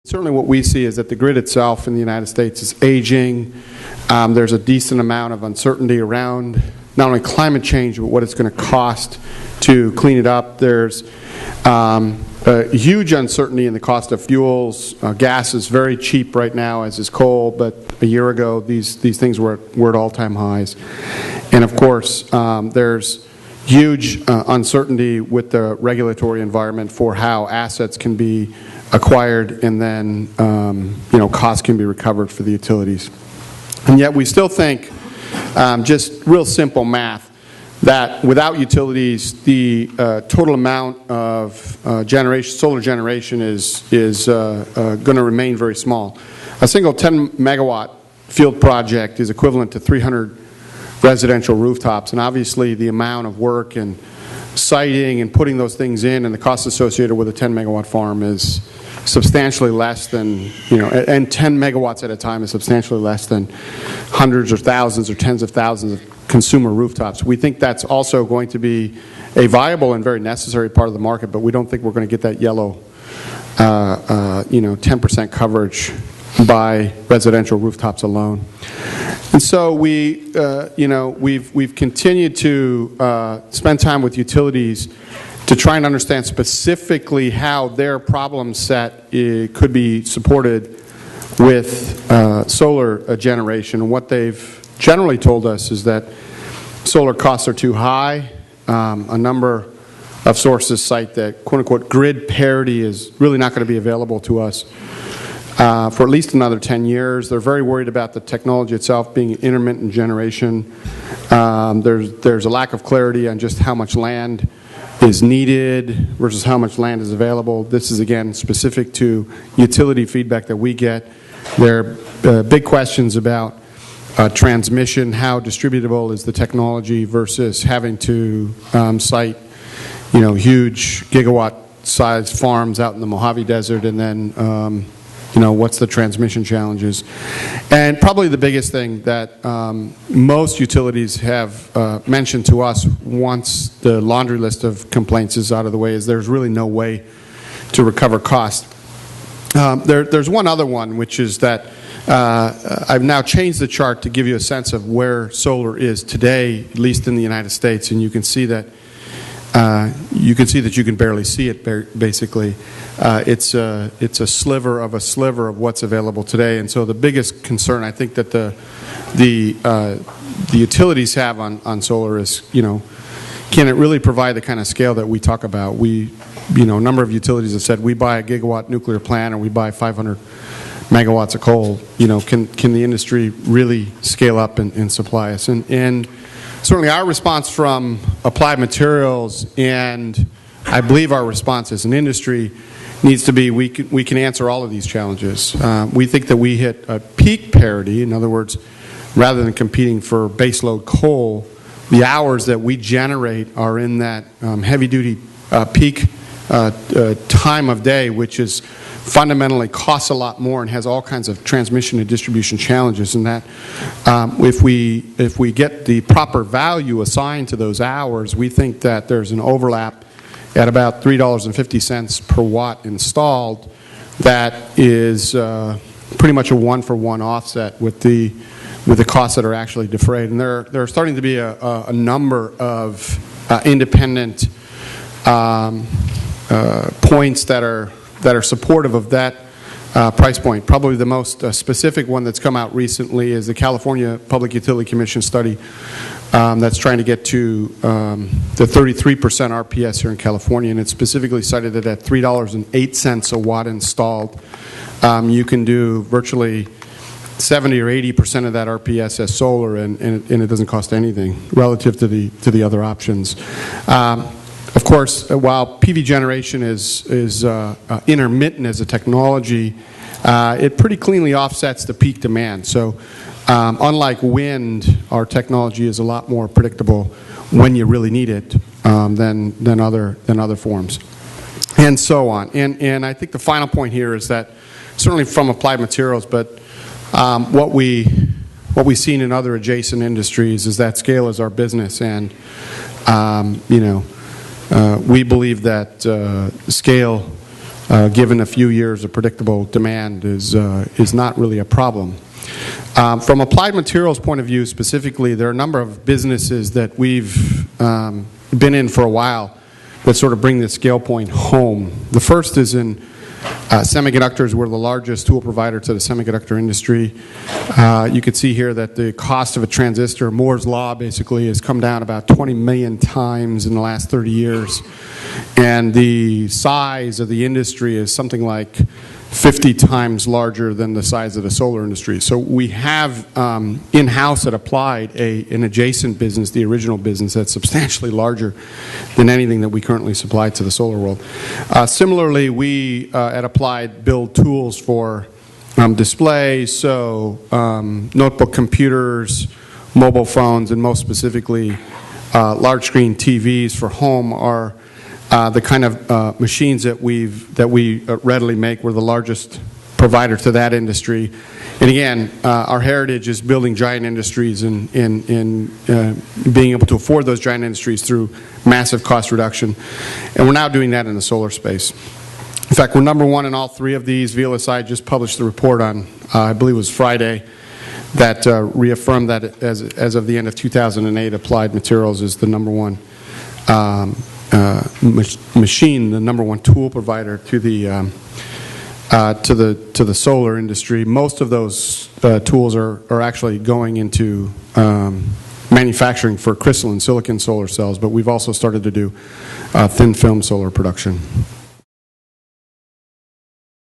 Certainly what we see is that the grid itself in the United States is aging. There's a decent amount of uncertainty around not only climate change, but what it's going to cost to clean it up. There's a huge uncertainty in the cost of fuels. Gas is very cheap right now, as is coal, but a year ago these things were at all-time highs. And of course, there's huge uncertainty with the regulatory environment for how assets can be acquired and then costs can be recovered for the utilities. And yet we still think, just real simple math, that without utilities the total amount of solar generation is going to remain very small. A single 10 megawatt field project is equivalent to 300 residential rooftops, and obviously the amount of work and siting and putting those things in and the cost associated with a 10 megawatt farm is substantially less than, and 10 megawatts at a time is substantially less than hundreds or thousands or tens of thousands of consumer rooftops. We think that's also going to be a viable and very necessary part of the market, but we don't think we're going to get that yellow 10% coverage by residential rooftops alone. And so we've continued to spend time with utilities to try and understand specifically how their problem set could be supported with solar generation. And what they've generally told us is that solar costs are too high. A number of sources cite that, quote-unquote, grid parity is really not going to be available to us for at least another 10 years. They're very worried about the technology itself being intermittent generation. There's a lack of clarity on just how much land is needed versus how much land is available. This is, again, specific to utility feedback that we get. There are big questions about transmission, how distributable is the technology versus having to site, huge gigawatt-sized farms out in the Mojave Desert, and then what's the transmission challenges. And probably the biggest thing that most utilities have mentioned to us once the laundry list of complaints is out of the way is there's really no way to recover cost. There's one other one, which is that I've now changed the chart to give you a sense of where solar is today, at least in the United States, and you can see that you can barely see it, basically. It's a sliver of what's available today. And so the biggest concern I think that the utilities have on solar is, can it really provide the kind of scale that we talk about? A number of utilities have said we buy a gigawatt nuclear plant or we buy 500 megawatts of coal. Can the industry really scale up and supply us? And certainly our response from Applied Materials, and I believe our response as an industry, needs to be we can answer all of these challenges. We think that we hit a peak parity. In other words, rather than competing for baseload coal, the hours that we generate are in that heavy-duty peak time of day, which is fundamentally costs a lot more and has all kinds of transmission and distribution challenges. And that if we get the proper value assigned to those hours, we think that there's an overlap at about $3.50 per watt installed that is pretty much a one-for-one offset with the costs that are actually defrayed. And there are starting to be a number of independent points that are supportive of that price point. Probably the most specific one that's come out recently is the California Public Utility Commission study that's trying to get to the 33% RPS here in California, and it specifically cited that at $3.08 a watt installed, you can do virtually 70 or 80% of that RPS as solar, and it doesn't cost anything relative to the other options. Of course, while PV generation is intermittent as a technology, it pretty cleanly offsets the peak demand. So unlike wind, our technology is a lot more predictable when you really need it than other forms, and so on. And I think the final point here is that certainly from Applied Materials, but what we've seen in other adjacent industries is that scale is our business, and we believe that scale given a few years of predictable demand, is not really a problem. From Applied Materials' point of view specifically, there are a number of businesses that we've been in for a while that sort of bring the scale point home. The first is in semiconductors. We're the largest tool provider to the semiconductor industry. You can see here that the cost of a transistor, Moore's Law basically, has come down about 20 million times in the last 30 years. And the size of the industry is something like 50 times larger than the size of the solar industry. So we have in-house at Applied an adjacent business, the original business, that's substantially larger than anything that we currently supply to the solar world. Similarly, we at Applied build tools for displays, so notebook computers, mobile phones, and most specifically large screen TVs for home are the kind of machines that we readily make. We're the largest provider to that industry. And again, our heritage is building giant industries and being able to afford those giant industries through massive cost reduction. And we're now doing that in the solar space. In fact, we're number one in all three of these. VLSI just published the report on, I believe it was Friday, that reaffirmed that as of the end of 2008, Applied Materials is the number one machine, the number one tool provider to the solar industry. Most of those tools are actually going into manufacturing for crystalline silicon solar cells, but we've also started to do thin film solar production.